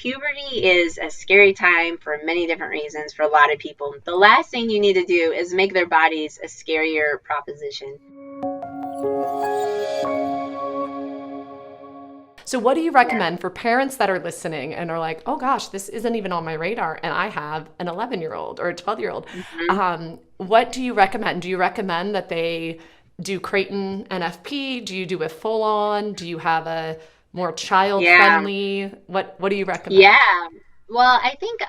puberty is a scary time for many different reasons for a lot of people. The last thing you need to do is make their bodies a scarier proposition. So what do you recommend for parents that are listening and are like, oh gosh, this isn't even on my radar, and I have an 11-year-old or a 12-year-old? What do you recommend? Do you recommend that they do Creighton NFP? Do you do a full on? Do you have a more child Yeah. friendly? What do you recommend? Yeah. Well, I think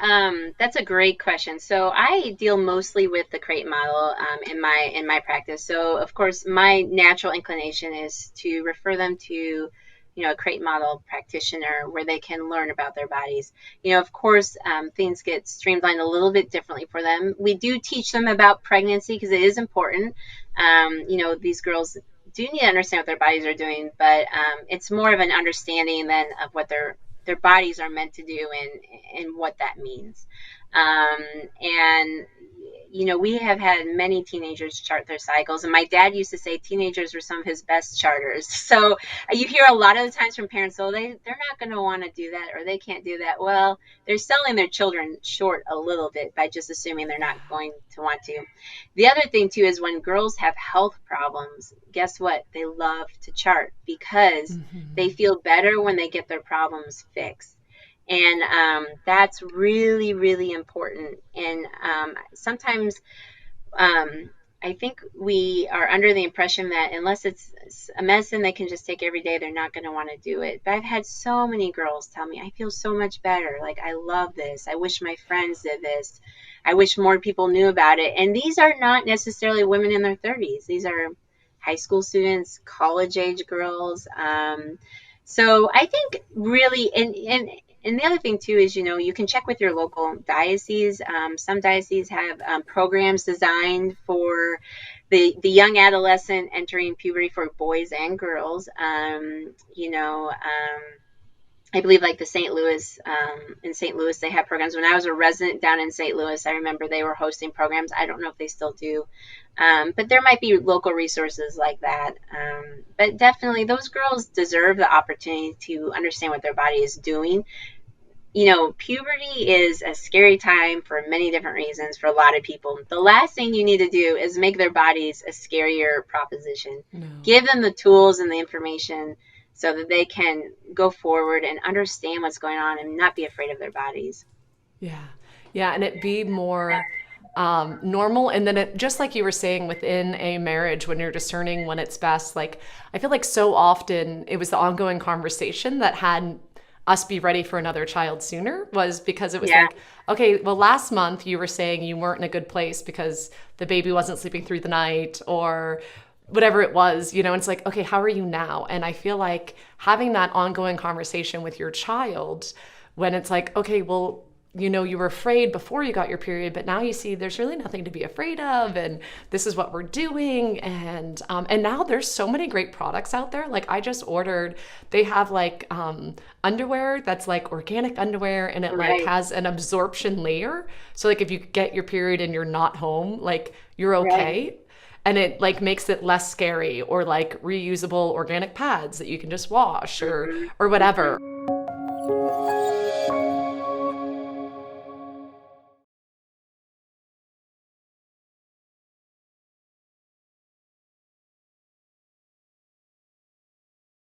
that's a great question. So I deal mostly with the crate model in my practice. So of course, my natural inclination is to refer them to, a crate model practitioner where they can learn about their bodies. Of course, things get streamlined a little bit differently for them. We do teach them about pregnancy because it is important. These girls do need to understand what their bodies are doing, but it's more of an understanding than of what their bodies are meant to do and what that means. And we have had many teenagers chart their cycles, and my dad used to say teenagers were some of his best charters. So you hear a lot of the times from parents, oh, they're not going to want to do that, or they can't do that. Well, they're selling their children short a little bit by just assuming they're not going to want to. The other thing too is when girls have health problems, guess what? They love to chart because they feel better when they get their problems fixed. And that's really, really important. And sometimes I think we are under the impression that unless it's a medicine they can just take every day, they're not going to want to do it. But I've had so many girls tell me, I feel so much better. Like, I love this. I wish my friends did this. I wish more people knew about it. And these are not necessarily women in their 30s. These are high school students, college age girls. So I think really, and the other thing too is, you can check with your local diocese. Some dioceses have programs designed for the young adolescent entering puberty for boys and girls. I believe like the St. Louis, in St. Louis, they have programs. When I was a resident down in St. Louis, I remember they were hosting programs. I don't know if they still do. But there might be local resources like that. But definitely those girls deserve the opportunity to understand what their body is doing. Puberty is a scary time for many different reasons for a lot of people. The last thing you need to do is make their bodies a scarier proposition. No. Give them the tools and the information so that they can go forward and understand what's going on and not be afraid of their bodies. Yeah. Yeah. And it be more normal. And then it, just like you were saying, within a marriage, when you're discerning when it's best, like, I feel like so often it was the ongoing conversation that had us be ready for another child sooner, was because it was like, okay, well, last month you were saying you weren't in a good place because the baby wasn't sleeping through the night or whatever it was, and it's like, okay, how are you now? And I feel like having that ongoing conversation with your child when it's like, okay, well, you were afraid before you got your period, but now you see there's really nothing to be afraid of, and this is what we're doing. And now there's so many great products out there. Like, I just ordered, they have like underwear that's like organic underwear, and it like has an absorption layer. So like if you get your period and you're not home, like you're okay. Right. And it like makes it less scary, or like reusable organic pads that you can just wash or whatever.